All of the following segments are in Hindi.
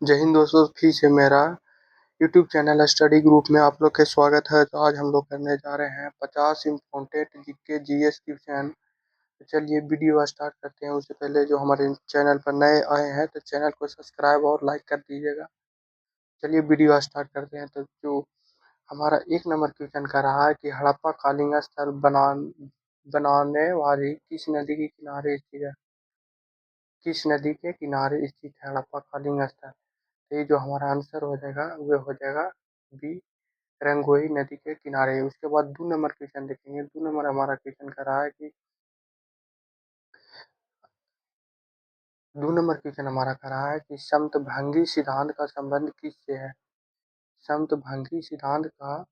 जय हिंद दोस्तों, फिर से मेरा यूट्यूब चैनल स्टडी ग्रुप में आप लोग का स्वागत है। तो आज हम लोग करने जा रहे हैं 50 इम्पोर्टेंट जीके जीएस क्वेश्चन। तो चलिए वीडियो स्टार्ट करते हैं। उससे पहले जो हमारे चैनल पर नए आए हैं तो चैनल को सब्सक्राइब और लाइक कर दीजिएगा। चलिए वीडियो स्टार्ट करते हैं। तो जो हमारा एक नंबर क्वेश्चन का रहा है कि हड़प्पा कालीन स्थल बनाने वाली किस नदी के किनारे स्थित है? किस नदी के किनारे स्थित है हड़प्पा कालीन स्थल? तो ये जो हमारा आंसर हो जाएगा वो हो जाएगा बी, रंगोई नदी के किनारे। उसके बाद 2 नंबर क्वेश्चन देखेंगे। 2 नंबर हमारा क्वेश्चन का रहा है कि 2 नंबर क्वेश्चन हमारा का रहा है कि समतभंगी सिद्धांत का संबंध किससे है? समतभंगी सिद्धांत का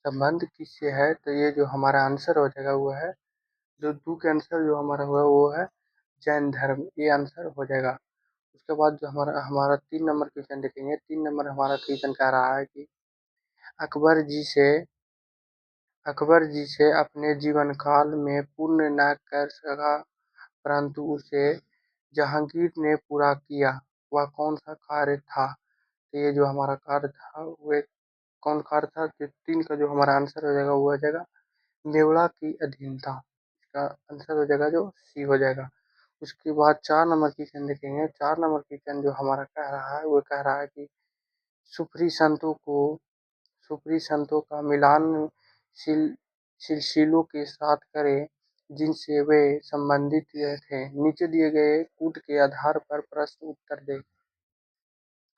संबंध किससे है? तो ये जो हमारा आंसर हो जाएगा वो है, जो दो के आंसर जो हमारा हुआ वो है जैन धर्म, ये आंसर हो जाएगा। उसके बाद जो हमारा हमारा 3 नंबर क्वेश्चन देखेंगे। 3 नंबर हमारा क्वेश्चन कह रहा है कि अकबर जी से अकबर जी से अपने जीवन काल में पूर्ण न कर सका परंतु उसे जहांगीर ने पूरा किया, वह कौन सा कार्य था? तो ये जो हमारा कार्य था वो कौन कार्य था? तो 3 का जो हमारा आंसर हो जाएगा वो हो जाएगा मेवाड़ की अधीनता। इसका आंसर हो जाएगा जो सी हो जाएगा। उसके बाद 4 नंबर क्वेश्चन देखेंगे। 4 नंबर क्वेश्चन जो हमारा कह रहा है वो कह रहा है कि सुफरी संतों को सुफरी संतों का मिलान सिलसिलों के साथ करें जिनसे वे संबंधित थे। नीचे दिए गए कूट के आधार पर प्रश्न उत्तर दें।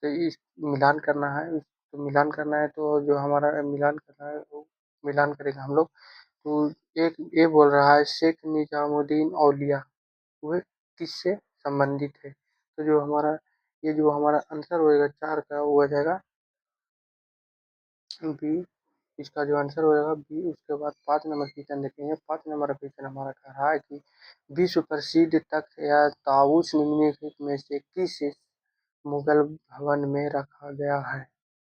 तो इस मिलान करना है, तो मिलान करना है तो जो हमारा मिलान करना है वो मिलान करेंगे हम लोग। तो एक ये बोल रहा है शेख निजामुद्दीन औलिया वह किससे संबंधित है? तो जो हमारा ये जो हमारा आंसर होएगा 4 का वो हो जाएगा बी। इसका जो आंसर होएगा बी। उसके बाद 5 नंबर क्वेश्चन देखेंगे। 5 नंबर क्वेश्चन हमारा कह रहा है कि विश्व प्रसिद्ध तख्त या ताबूत निम्नलिखित में से किस मुगल भवन में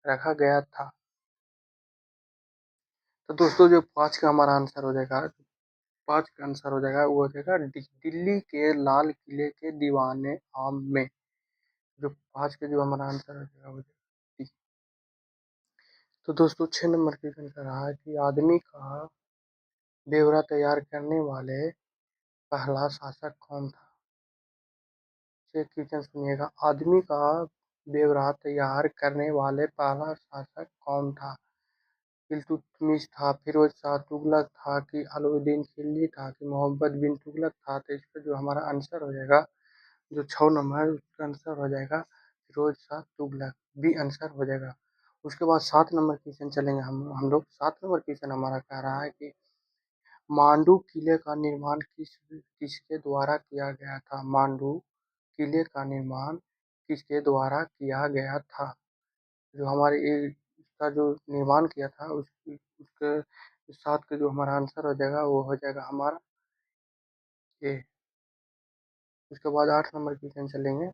रखा गया था? तो दोस्तों जो 5 का हमारा आंसर हो जाएगा, 5 का आंसर हो जाएगा वो हो जाएगा दिल्ली के लाल किले के दीवाने आम में। जो 5 का जो हमारा आंसर हो जाएगा वो हो जाएगा डी। तो दोस्तों 6 नंबर क्वेश्चन कर रहा है कि आदमी का ब्यौरा तैयार करने वाले पहला शासक कौन था? चेक क्वेश्चन सुनिएगा। आदमी का ब्यौरा तैयार करने वाले पहला शासक कौन था? इल्तुतमिश था, फिरोज शाह तुगलक था कि अलाउद्दीन खिलजी था कि मोहम्मद बिन तुगलक था? तो इसका जो हमारा आंसर हो जाएगा जो 6 नंबर उसका आंसर हो जाएगा फिरोज शाह तुगलक, बी आंसर हो जाएगा। उसके बाद 7 नंबर क्वेश्चन चलेंगे हम लोग। 7 नंबर क्वेश्चन हमारा कह रहा है कि मांडू किले का निर्माण किसके द्वारा किया गया था? मांडू किले का निर्माण किसके द्वारा किया गया था? जो हमारे इसका जो निर्माण किया था उसके साथ का जो हमारा आंसर हो जाएगा वो हो जाएगा हमारा ए। उसके बाद 8 नंबर क्वेश्चन चलेंगे।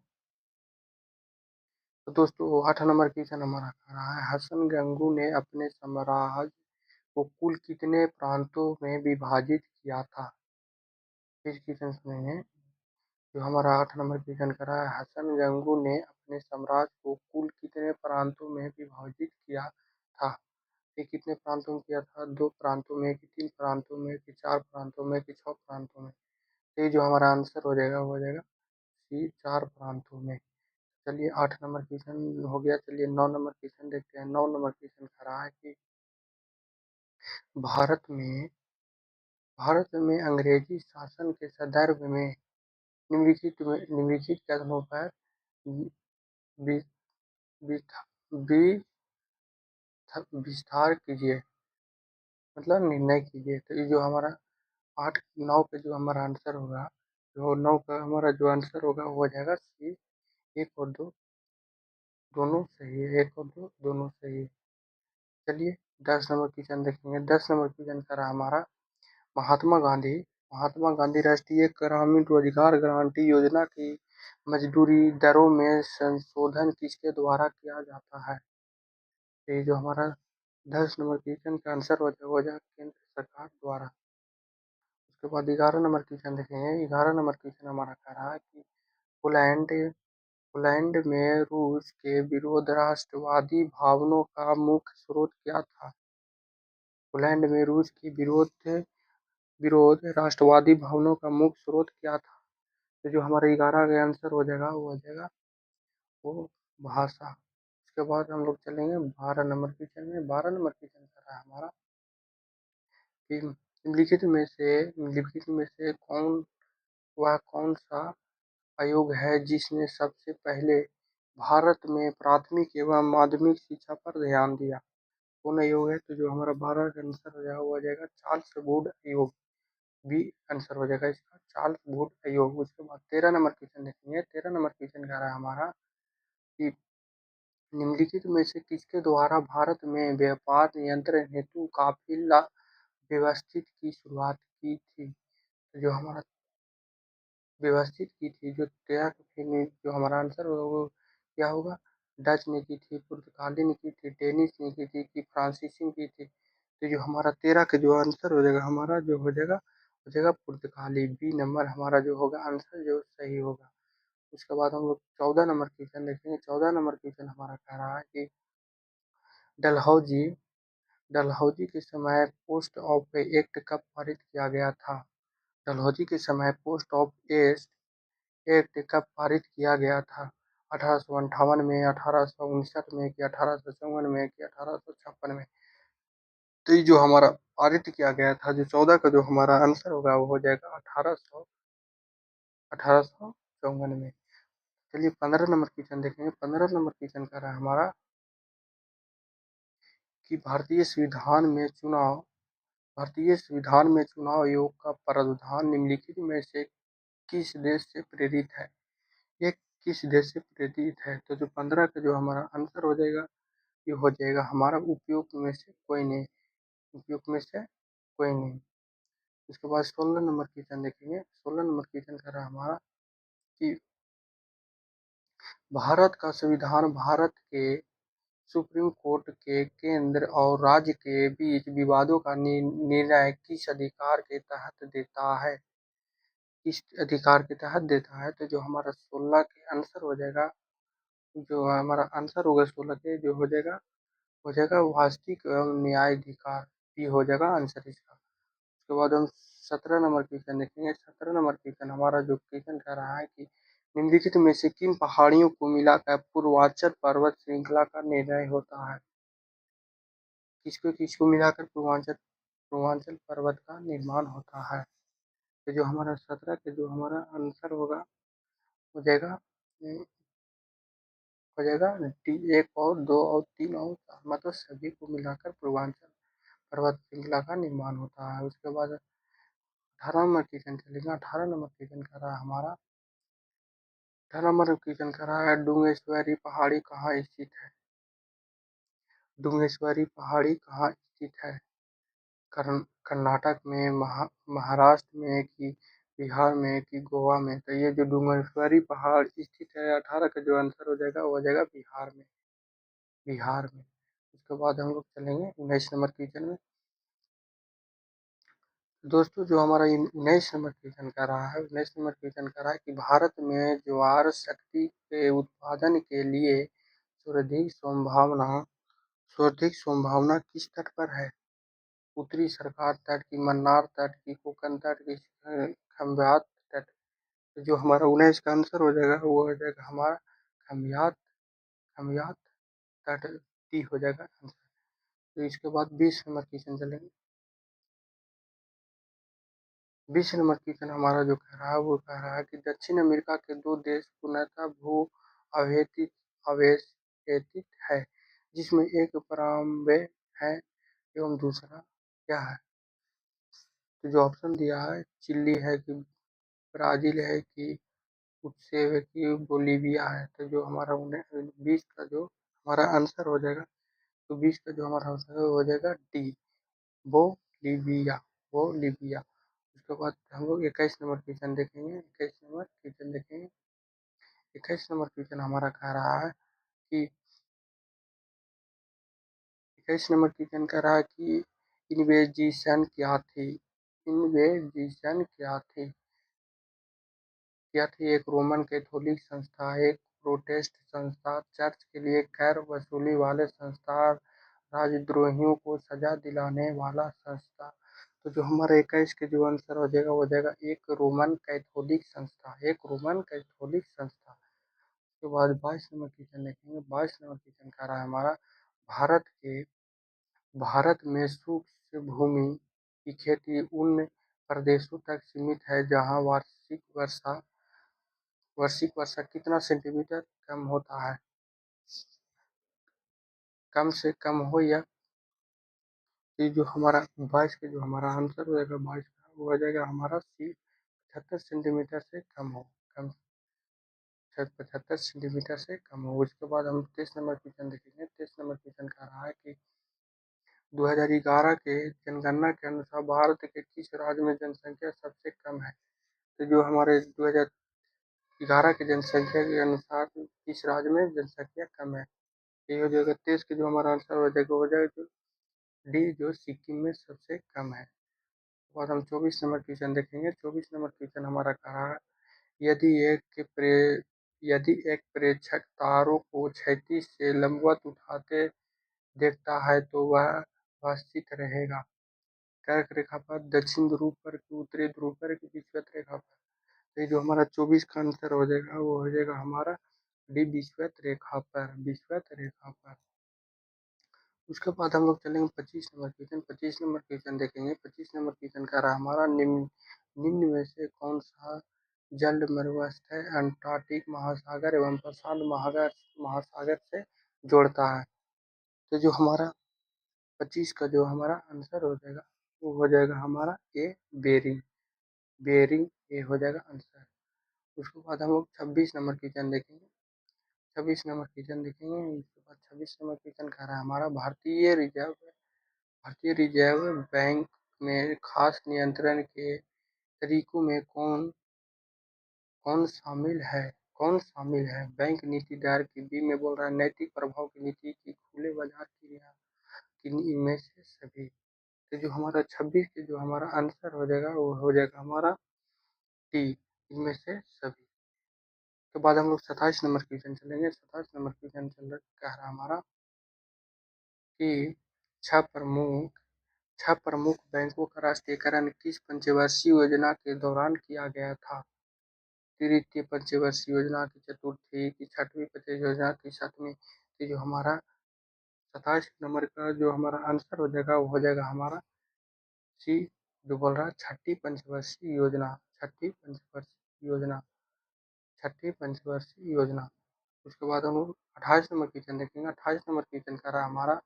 तो दोस्तों 8 नंबर क्वेश्चन हमारा कह रहा है हसन गंगू ने अपने साम्राज्य को कुल कितने प्रांतों में विभाजित किया था? इस क्वेश्चन सुनेंगे। जो हमारा 8 नंबर क्वेश्चन कर रहा है हसन गंगू ने अपने साम्राज्य को कुल कितने प्रांतों में विभाजित किया था? ये कितने प्रांतों में किया था? 2 प्रांतों में कि 3 प्रांतों में कि 4 प्रांतों में कि 6 प्रांतों में? तो ये जो हमारा आंसर हो जाएगा वो हो जाएगा सी, 4 प्रांतों में। चलिए 8 नंबर क्वेश्चन हो गया। चलिए 9 नंबर क्वेश्चन देखते हैं। 9 नंबर क्वेश्चन कर रहा है कि भारत में भारत में अंग्रेजी शासन के संदर्भ में निम्नलिखित कथनों पर वि- विस्था- वि- विस्तार कीजिए, मतलब निर्णय कीजिए। तो ये जो हमारा 8 9 पे जो हमारा आंसर होगा, जो 9 का हमारा जो आंसर होगा वो हो जाएगा सी। 1 और 2 दोनों सही है। 1 और 2 दोनों सही है। चलिए 10 नंबर क्वेश्चन देखेंगे। 10 नंबर क्वेश्चन करा हमारा महात्मा गांधी महात्मा गांधी राष्ट्रीय ग्रामीण रोजगार गारंटी योजना की मजदूरी दरों में संशोधन किसके द्वारा किया जाता है? तो ये जो हमारा 10 नंबर क्वेश्चन का आंसर हो जाएगा केंद्र सरकार द्वारा। उसके बाद 11 नंबर क्वेश्चन देखेंगे। 11 नंबर क्वेश्चन हमारा कह रहा है कि पोलैंड पोलैंड में रूस के विरुद्ध राष्ट्रवादी भावनाओं का मुख्य स्रोत क्या था? पोलैंड में रूस के विरोध राष्ट्रवादी भावनाओं का मुख्य स्रोत क्या था? तो जो हमारा 11 का आंसर हो जाएगा वो हो जाएगा वो भाषा। उसके बाद हम लोग चलेंगे 12 नंबर क्वेश्चन में। 12 नंबर क्वेश्चन कर रहा है हमारा कि निम्नलिखित में से कौन सा आयोग है जिसने सबसे पहले भारत में प्राथमिक एवं माध्यमिक शिक्षा पर ध्यान दिया? कौन आयोग है? तो जो हमारा 12 का आंसर हो जाएगा वो हो जाएगा चार्ल्स वुड आयोग। बी आंसर हो जाएगा इसका, चार्ल्स वुड आयोग। उसके बाद 13 नंबर क्वेश्चन देखेंगे। 13 नंबर क्वेश्चन कह रहा है हमारा कि निम्नलिखित में से किसके द्वारा भारत में व्यापार नियंत्रण हेतु काफिला व्यवस्थित की शुरुआत की थी? तो जो हमारा व्यवस्थित की थी, जो त्याग में जो हमारा आंसर होगा वो क्या होगा? डच ने की थी, पुर्तगाली ने की थी, डेनिश ने की थी कि फ्रांसीसी ने की थी? तो जो हमारा 13 का जो आंसर हो जाएगा हमारा जो हो जाएगा पुर्तगाली। बी नंबर हमारा जो होगा आंसर जो सही होगा। उसके बाद हम लोग 14 नंबर क्वेश्चन देखेंगे। 14 नंबर क्वेश्चन हमारा कह रहा है कि डलहौजी डलहौजी के समय पोस्ट ऑफ एक्ट कब पारित किया गया था? डलहौजी के समय पोस्ट ऑफ एक्ट कब पारित किया गया था? 1858 में, 1859 में कि 1854 में कि 1856 में? तो ये जो हमारा पारित किया गया था, जो 14 का जो हमारा आंसर होगा वो हो जाएगा 1854 में। चलिए 15 नंबर क्वेश्चन देखेंगे। 15 नंबर क्वेश्चन कह रहा है हमारा कि भारतीय संविधान में चुनाव आयोग का प्रावधान निम्नलिखित में से किस देश से प्रेरित है? ये किस देश से प्रेरित है? तो जो 15 का जो हमारा आंसर हो जाएगा ये हो जाएगा हमारा उपयुक्त में से कोई नहीं। उपयुक्त में से कोई नहीं। उसके बाद 16 नंबर क्वेश्चन देखेंगे। 16 नंबर क्वेश्चन कर रहा है हमारा कि भारत का संविधान भारत के सुप्रीम कोर्ट के केंद्र और राज्य के बीच विवादों का निर्णय किस अधिकार के तहत देता है? किस अधिकार के तहत देता है? तो जो हमारा 16 के आंसर हो जाएगा, जो हमारा आंसर होगा 16 के जो हो जाएगा वास्तविक एवं न्यायाधिकार। भी हो जाएगा आंसर इसका। उसके बाद हम 17 नंबर क्वेश्चन देखेंगे। 17 नंबर क्वेश्चन हमारा जो क्वेश्चन कह रहा है कि निम्नलिखित में से किन पहाड़ियों को मिलाकर पूर्वांचल पर्वत श्रृंखला का निर्णय होता है? किसको किसको मिलाकर पूर्वांचल पूर्वांचल पर्वत का निर्माण होता है? तो जो हमारा 17 के जो हमारा आंसर होगा हो जाएगा हो जाएगा डी। 1 और 2 और 3 और 4 मतलब सभी को मिलाकर पूर्वांचल पर्वत श्रृंखला का निर्माण होता है। उसके बाद 18 नंबर क्वेश्चन चलेगा। 18 नंबर क्वेश्चन कर रहा है हमारा 18 नंबर क्वेश्चन कर रहा है डुंगेश्वरी पहाड़ी कहाँ स्थित है? डुंगेश्वरी पहाड़ी कहाँ स्थित है? कर्नाटक में, महाराष्ट्र में कि बिहार में कि गोवा में? तो ये जो डुंगेश्वरी पहाड़ स्थित है 18 का जो आंसर हो जाएगा वो हो जाएगा बिहार में। बिहार में। उसके बाद हम लोग चलेंगे 19 नंबर क्वेश्चन में। दोस्तों जो हमारा 19 नंबर क्वेश्चन कर रहा है 19 नंबर क्वेश्चन कर रहा है कि भारत में ज्वार शक्ति के उत्पादन के लिए सर्वाधिक संभावना किस तट पर है? उत्तरी सरकार तट की, मन्नार तट की, कोंकण तट की, खंभात तट? तो जो हमारा 19 का आंसर हो जाएगा वो हो जाएगा हमारा खमियात खमियात तट डी हो जाएगा आंसर। तो इसके बाद 20 नंबर क्वेश्चन चलेंगे। 20 नंबर क्वेश्चन हमारा जो कह रहा है वो कह रहा है कि दक्षिण अमेरिका के दो देश पूर्णतः भू अवहेतित अवशेषित है, जिसमें एक पराग्वे है एवं दूसरा क्या है? तो जो ऑप्शन दिया है चिली है कि ब्राजील है कि उत्से है कि बोलीविया है? तो जो हमारा 20 का जो हमारा आंसर हो जाएगा, तो 20 का जो हमारा आंसर है वो हो जाएगा डी बोलीविया बोलीविया। उसके बाद हम लोग 21 नंबर क्वेश्चन देखेंगे। 21 नंबर क्वेश्चन हमारा कह रहा है कि 21 नंबर क्वेश्चन कह रहा है कि इन्वेजिशन क्या थी? इन्वेजिशन क्या थी? एक रोमन कैथोलिक संस्था, एक प्रोटेस्ट संस्था, चर्च के लिए कर वसूली वाले संस्था, राजद्रोहियों को सजा दिलाने वाला संस्था। तो जो हमारा 21 के जो आंसर हो जाएगा वो जाएगा एक रोमन कैथोलिक संस्था, एक रोमन कैथोलिक संस्था। उसके बाद 22 नंबर क्वेश्चन देखेंगे। 22 नंबर क्वेश्चन कह रहा है हमारा, भारत में शुष्क भूमि की खेती उन प्रदेशों तक सीमित है जहाँ वार्षिक वर्षा कितना सेंटीमीटर कम होता है, कम से कम हो, या ये जो हमारा 22 का जो हमारा आंसर हो जाएगा 22 का वो हो जाएगा हमारा सी 75 सेंटीमीटर से कम हो, कम 75 सेंटीमीटर से कम हो। उसके बाद हम 23 नंबर क्वेश्चन देखेंगे। 23 नंबर क्वेश्चन कह रहा है कि 2011 के जनगणना के अनुसार भारत के किस राज्य में जनसंख्या सबसे कम है। तो जो हमारे 2011 की जनसंख्या के अनुसार किस राज्य में जनसंख्या कम है, ये हो जाएगा 23 के जो हमारा आंसर हो जाएगा जो डी, जो सिक्किम में सबसे कम है। और हम 24 नंबर क्वेश्चन देखेंगे। 24 नंबर क्वेश्चन हमारा कह रहा है, यदि एक प्रेक्षक तारों को क्षैतिज से लंबवत उठाते देखता है तो वह स्थित रहेगा कर्क रेखा पर, दक्षिण ध्रुव पर, उत्तरी ध्रुव पर, विषुवत रेखा पर। तो ये जो हमारा 24 का आंसर हो जाएगा वो हो जाएगा हमारा डी, विषुवत रेखा पर, विषुवत रेखा पर। उसके बाद हम लोग चलेंगे 25 नंबर क्वेश्चन। 25 नंबर क्वेश्चन देखेंगे। 25 नंबर क्वेश्चन कह रहा है हमारा, निम्न में से कौन सा जल मरुस्थल है अंटार्कटिक महासागर एवं प्रशांत महासागर से जोड़ता है। तो जो हमारा 25 का जो हमारा आंसर हो जाएगा वो हो जाएगा हमारा ए, बेरिंग, बेरिंग ए हो जाएगा आंसर। उसके बाद हम लोग 26 नंबर क्वेश्चन देखेंगे। 26 नंबर क्वेश्चन देखेंगे। उसके बाद 26 नंबर क्वेश्चन कह रहा है हमारा, भारतीय रिजर्व बैंक में खास नियंत्रण के तरीकों में कौन कौन शामिल है, कौन शामिल है। बैंक नीति दायरे की बी में बोल रहा है नैतिक प्रभाव की नीति की, खुले बाजार की रियायत की, इनमें से सभी। तो जो हमारा 26 के जो हमारा आंसर हो जाएगा वो हो जाएगा हमारा डी, इनमें से सभी। तो बाद हम लोग 27 नंबर क्वेश्चन चलेंगे। 27 नंबर क्वेश्चन चल रहा कह रहा हमारा कि छह प्रमुख बैंकों का राष्ट्रीयकरण किस पंचवर्षीय योजना के दौरान किया गया था। तृतीय पंचवर्षीय योजना की, चतुर्थी की, छठवीं पंचवर्षीय योजना की, सातवीं। तो जो हमारा 27 नंबर का जो हमारा आंसर हो जाएगा वो हो जाएगा हमारा सी, जो बोल रहा है छठी पंचवर्षीय योजना, छठी पंचवर्षीय योजना, छठी पंचवर्षीय योजना। उसके बाद हम लोग 28 नंबर क्वेश्चन देखेंगे। 28 नंबर क्वेश्चन का रहा हमारा,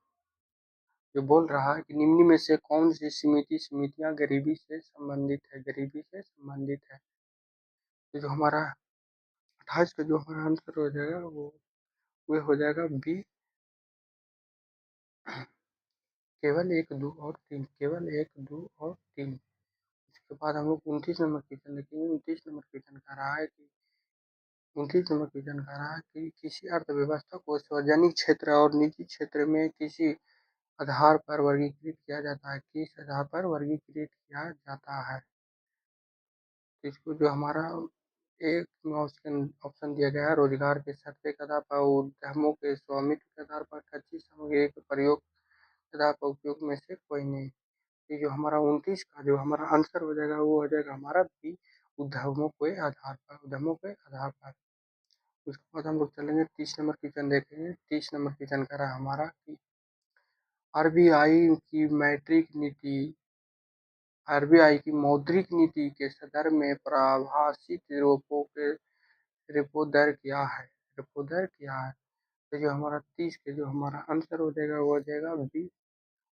जो बोल रहा है कि निम्न में से कौन सी समितियां गरीबी से संबंधित है, गरीबी से संबंधित है। तो जो हमारा 28 का जो हमारा आंसर हो जाएगा वो हो जाएगा बी, केवल 1, 2 और 3, केवल 1, 2 और 3। उसके बाद हम लोग 29 नंबर क्वेश्चन देखेंगे। 29 नंबर क्वेश्चन कह रहा है कि 29 नंबर क्वेश्चन कह रहा है कि किसी अर्थव्यवस्था को सार्वजनिक क्षेत्र और निजी क्षेत्र में किसी आधार पर वर्गीकृत किया जाता है, किस आधार पर वर्गीकृत किया जाता है। तो इसको जो हमारा एक ऑप्शन दिया गया है, रोजगार के सट्टे के आधार पर, उद्यमों के स्वामित्व के आधार पर, कच्ची सामग्री के प्रयोग के आधार पर, उपयोग में से कोई नहीं। ये जो हमारा 29 का जो हमारा आंसर हो जाएगा वो हो जाएगा हमारा बी, उद्यमों के आधार पर, उद्यमों के आधार पर। उसके बाद हम लोग चलेंगे 30 नंबर क्वेश्चन देखेंगे। 30 नंबर क्वेश्चन कह रहा है हमारा कि आरबीआई की मैट्रिक नीति, आरबीआई की मौद्रिक नीति के संदर्भ में परिभाषित रेपो दर क्या है, रेपो दर क्या है। तो जो हमारा 30 के जो हमारा आंसर हो जाएगा वो हो जाएगा बी,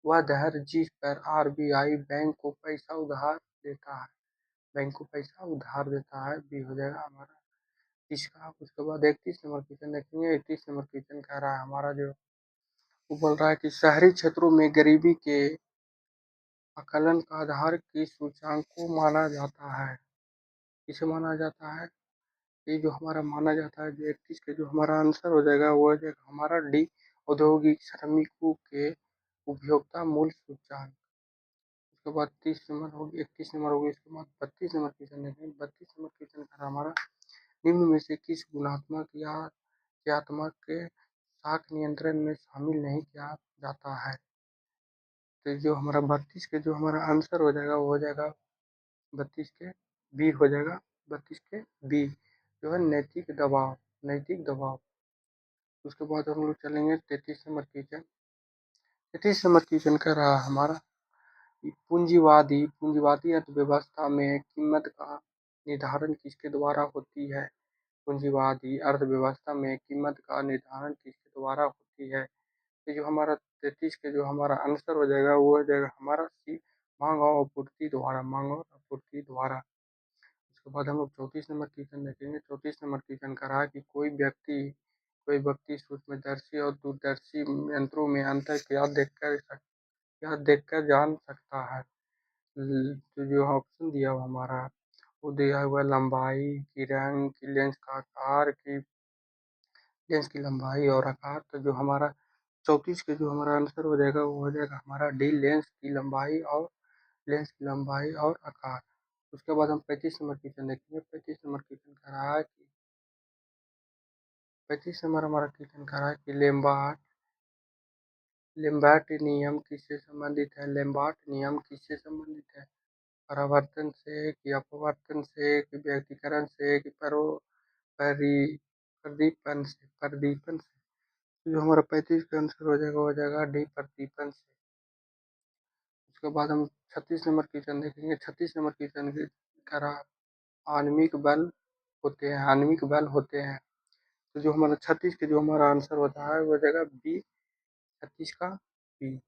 वह दर जिस पर आरबीआई बैंक को पैसा उधार देता है, बैंक को पैसा उधार देता है, बी हो जाएगा हमारा इसका। उसके बाद 31 नंबर क्वेश्चन देखेंगे। 31 नंबर क्वेश्चन कह रहा है हमारा, जो वो बोल रहा है कि शहरी क्षेत्रों में गरीबी के आकलन का आधार किस सूचकांक को माना जाता है, किसे माना जाता है। ये जो हमारा माना जाता है, जो 31 के जो हमारा आंसर हो जाएगा वो हो जाएगा हमारा डी, औद्योगिक श्रमिकों के उपभोक्ता मूल्य सूचकांक। उसके बाद 30 नंबर हो गया, 31 नंबर हो गया। इसके बाद 32 नंबर क्वेश्चन देखेंगे। 32 नंबर क्वेश्चन का हमारा, निम्न में से किस गुणात्मक या क्रियात्मक के शाख नियंत्रण में शामिल नहीं किया जाता है। तो जो हमारा 32 के जो हमारा आंसर हो जाएगा वो हो जाएगा 32 के बी हो जाएगा, 32 के बी जो है नैतिक दबाव, नैतिक दबाव। उसके बाद हम लोग चलेंगे 33 नंबर क्वेश्चन। 33 नंबर क्वेश्चन कह रहा हमारा पूंजीवादी अर्थव्यवस्था में कीमत का निर्धारण किसके द्वारा होती है? पूंजीवादी अर्थव्यवस्था में कीमत का निर्धारण किसके द्वारा होती है? ये जो हमारा 33 के जो हमारा आंसर हो जाएगा वो हो जाएगा हमारा सी, मांग और आपूर्ति द्वारा, मांग और आपूर्ति द्वारा। उसके बाद हम लोग 34 नंबर क्वेश्चन देखेंगे। 34 नंबर क्वेश्चन कह रहा है कि कोई व्यक्ति सूक्ष्मदर्शी और दूरदर्शी यंत्रों में अंतर क्या देखकर जान सकता है? तो जो ऑप्शन दिया हुआ हमारा वो दिया हुआ लंबाई की, रंग की, लेंस की लंबाई और आकार। तो जो हमारा 34 के जो हमारा आंसर हो जाएगा वो हो जाएगा हमारा डी, लेंस की लंबाई और आकार। उसके बाद हम 35 नंबर क्वेश्चन देखेंगे। 35 नंबर क्वेश्चन कह रहा है कि 35 नंबर हमारा क्वेश्चन कह रहा है कि लेम्बार्ट नियम किससे संबंधित है? लेम्बार्ट नियम किससे संबंधित है? परावर्तन से कि अपवर्तन से कि व्यक्तिकरण से कि प्रदीपन से। जो हमारा 35 का आंसर हो जाएगा हो जाएगा डी, प्रदीपन से। उसके बाद हम 36 नंबर क्वेश्चन देखेंगे। 36 नंबर क्वेश्चन कह रहा आणविक बल होते हैं। तो जो हमारा 36 के जो हमारा आंसर होता है वो हो जाएगा बी, 36 का बी।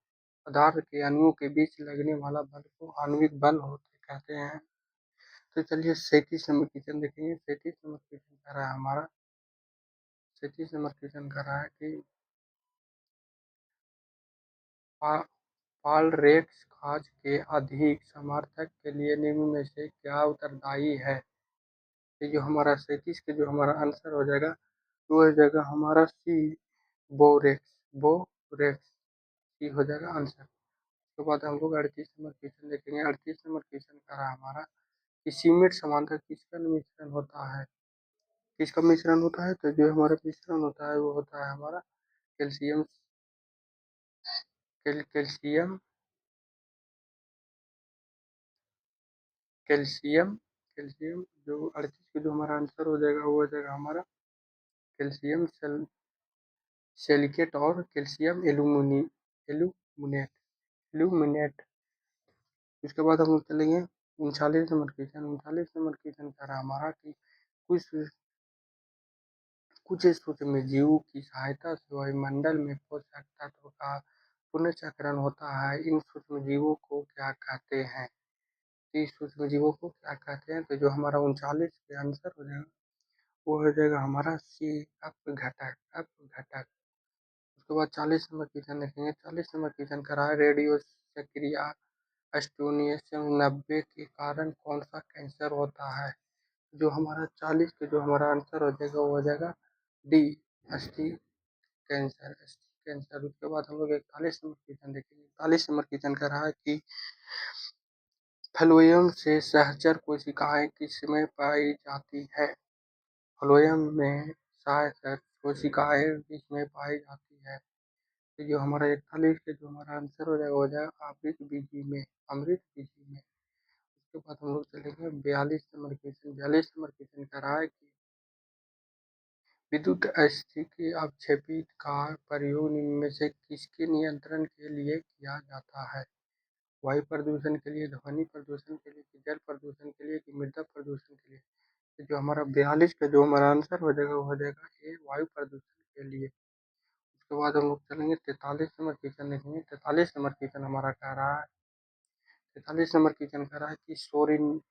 पदार्थ के अणुओं के बीच लगने वाला बल को आणविक बल होते कहते हैं। तो चलिए 37 नंबर क्वेश्चन देखेंगे। 37 नंबर क्वेश्चन कह रहा है हमारा 37 नंबर क्वेश्चन कह रहा है कि पा- पालरेक्स खाज के अधिक समर्थक के लिए निम्न में से क्या उत्तरदायी है? ये जो हमारा 37 के जो हमारा आंसर हो जाएगा वो हो जाएगा हमारा सी, बोरेक्स सी हो जाएगा आंसर। उसके बाद हम लोग 38 नंबर क्वेश्चन देखेंगे। 38 नंबर क्वेश्चन का रहा हमारा कि सीमेंट समांतर किसका मिश्रण होता है? किसका मिश्रण होता है? तो जो हमारा मिश्रण होता है वो होता है हमारा कैल्शियम कैल्शियम कैल्शियम कैल्शियम जो 38 के जो हमारा आंसर हो जाएगा वो हो जाएगा हमारा कैल्शियम सिलिकेट और कैल्शियम एल्यूमिनेट एल्यूमिनेट। उसके बाद हम लोग चलेंगे 39 नंबर क्वेश्चन। 39 नंबर क्वेश्चन कह रहा हमारा कि कुछ कुछ सूक्ष्म जीवों की सहायता से वायुमंडल में पोषक तत्व का पुनर्चक्रण होता है। इन सूक्ष्म जीवों को क्या कहते हैं? तो इस सूक्ष्म जीवों को क्या कहते हैं? तो जो हमारा 39 के आंसर हो जाएगा वो हो जाएगा हमारा सी, अपघटक। उसके बाद 40 नंबर क्वेश्चन देखेंगे। 40 नंबर क्वेश्चन करा है रेडियो सक्रिय एस्टोनियम 90 के कारण कौन सा कैंसर होता है? जो हमारा 40 के जो हमारा आंसर हो जाएगा वो हो जाएगा डी, अस्थि कैंसर। उसके बाद हम लोग 41 नंबर क्वेश्चन देखेंगे। 41 नंबर क्वेश्चन कह रहा है कि फ्लोएम से सहचर कोशिकाएं किसमें पाई जाती है? फ्लोएम में सहचर कोशिकाएं किसमें पाई जाती है? तो जो हमारा 41 के जो हमारा आंसर हो जाएगा अमृत बीजी में। उसके बाद हम लोग चलेंगे 42 नंबर क्वेश्चन। 42 नंबर क्वेश्चन कह रहा है कि विद्युत स्थिति अपक्षेपित का प्रयोग निम्न में से किसके नियंत्रण के लिए किया जाता है? वायु प्रदूषण के लिए, ध्वनि प्रदूषण के लिए, कि जल प्रदूषण के लिए, कि मृदा प्रदूषण के लिए? तो जो हमारा 42 का जो हमारा आंसर हो जाएगा वो हो जाएगा ए, वायु प्रदूषण के लिए। उसके बाद हम लोग चलेंगे 43 नंबर क्वेश्चन देखेंगे। 43 नंबर क्वेश्चन हमारा कह रहा है 43 नंबर क्वेश्चन कह रहा है कि शेरिन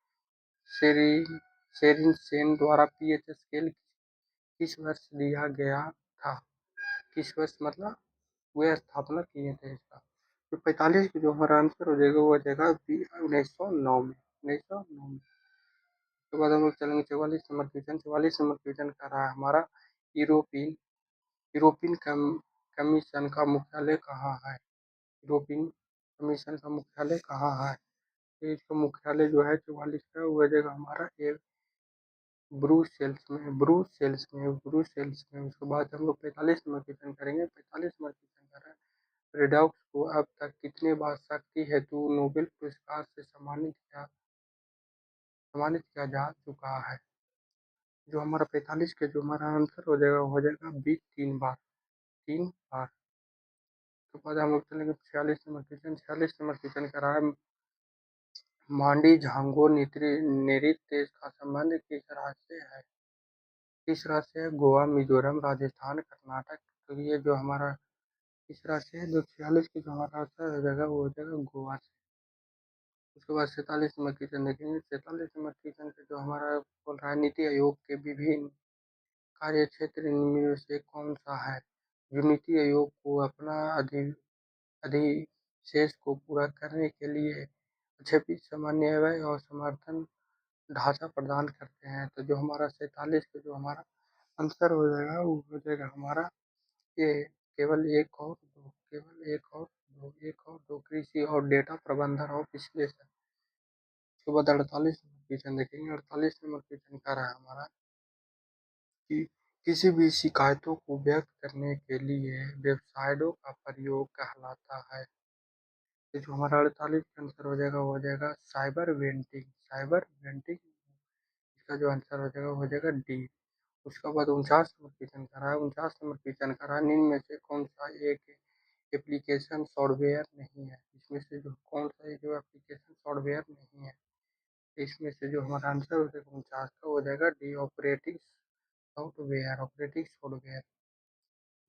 शेरिन सेन द्वारा पीएच स्केल किस वर्ष दिया गया था? किस वर्ष मतलब वे स्थापना किए थे इसका? तो 45 का जो हमारा आंसर हो जाएगा वो हो जाएगा 1909 में, 1909 में। उसके बाद हम लोग चलेंगे 44 नंबर क्वेश्चन। 44 नंबर क्वेश्चन कर रहा है हमारा यूरोपियन यूरोपियन कमीशन का मुख्यालय कहाँ है? यूरोपियन कमीशन का मुख्यालय कहाँ है? तो इसका मुख्यालय जो है 44 का वो हो जाएगा हमारा ब्रूसेल्स में उसके बाद हम लोग 45 नंबर क्वेश्चन करेंगे। 45 नंबर क्वेश्चन कर रहे हैं, रेडॉक्स को अब तक कितने बार शक्ति हेतु नोबेल पुरस्कार से सम्मानित किया जा चुका है? जो हमारा 45 के जो हमारा आंसर हो जाएगा, हो जाएगा बी, 3 बार। 3 बार। उसके बाद हम लोग चलेंगे 46 नंबर क्वेश्चन कर रहा है, मांडी झांगो नृत्य का संबंध किस राज्य से है? किस राज्य से है? गोवा, मिजोरम, राजस्थान, कर्नाटक। तो ये जो हमारा किस राज्य से है? जो 46 की जो हमारा आंसर हो जाएगा वो हो जाएगा गोवा से। उसके बाद 47 नंबर क्वेश्चन देखेंगे। 47 नंबर क्वेश्चन पे जो हमारा बोल रहा है, नीति आयोग के विभिन्न कार्य क्षेत्र इनमें से कौन सा है? जो नीति आयोग को अपना अधिशेष को पूरा करने के लिए 26 समन्वय और समर्थन ढांचा प्रदान करते हैं। तो जो हमारा 47 का जो हमारा आंसर हो जाएगा वो हो जाएगा हमारा ये, केवल एक और दो, केवल एक और दो, कृषि और डेटा प्रबंधन और विश्लेषण। उसके बाद 48 नंबर क्वेश्चन देखेंगे। 48 नंबर क्वेश्चन का रहा हमारा कि किसी भी शिकायतों को व्यक्त करने के लिए वेबसाइटों का प्रयोग कहलाता है। तो जो हमारा 48 का आंसर हो जाएगा वो हो जाएगा साइबर वेंटिंग। साइबर वेंटिंग, इसका जो आंसर हो जाएगा वो हो जाएगा डी। उसके बाद 49 नंबर क्वेश्चन कर रहा है। 49 नंबर क्वेश्चन कर रहा है, निम्न में से कौन सा एक एप्लीकेशन सॉफ्टवेयर नहीं है? इसमें से जो कौन सा जो एप्लीकेशन सॉफ्टवेयर नहीं है? इसमें से जो हमारा आंसर हो जाएगा 49 का हो जाएगा डी, ऑपरेटिंग सॉफ्टवेयर।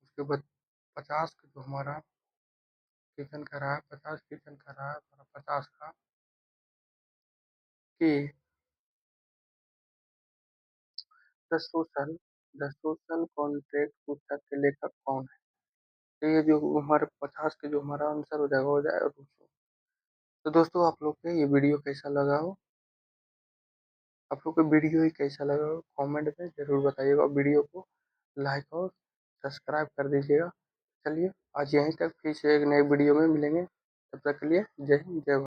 उसके बाद 50 का जो हमारा क्वेश्चन कर रहा है, 50 क्वेश्चन कर रहा है हमारा 50 का कि the social the social contract पुस्तक के लेखक कौन है? तो ये जो हमारे 50 के जो हमारा आंसर हो जाएगा हो जाएगा रूसो। तो दोस्तों आप लोग को ये वीडियो कैसा लगा हो, आप लोग को वीडियो ही कैसा लगा हो कमेंट में जरूर बताइएगा, और वीडियो को लाइक और सब्सक्राइब कर दीजिएगा। चलिए आज यहीं तक, फिर से एक नए वीडियो में मिलेंगे। तब तक के लिए जय हिंद, जय भारत।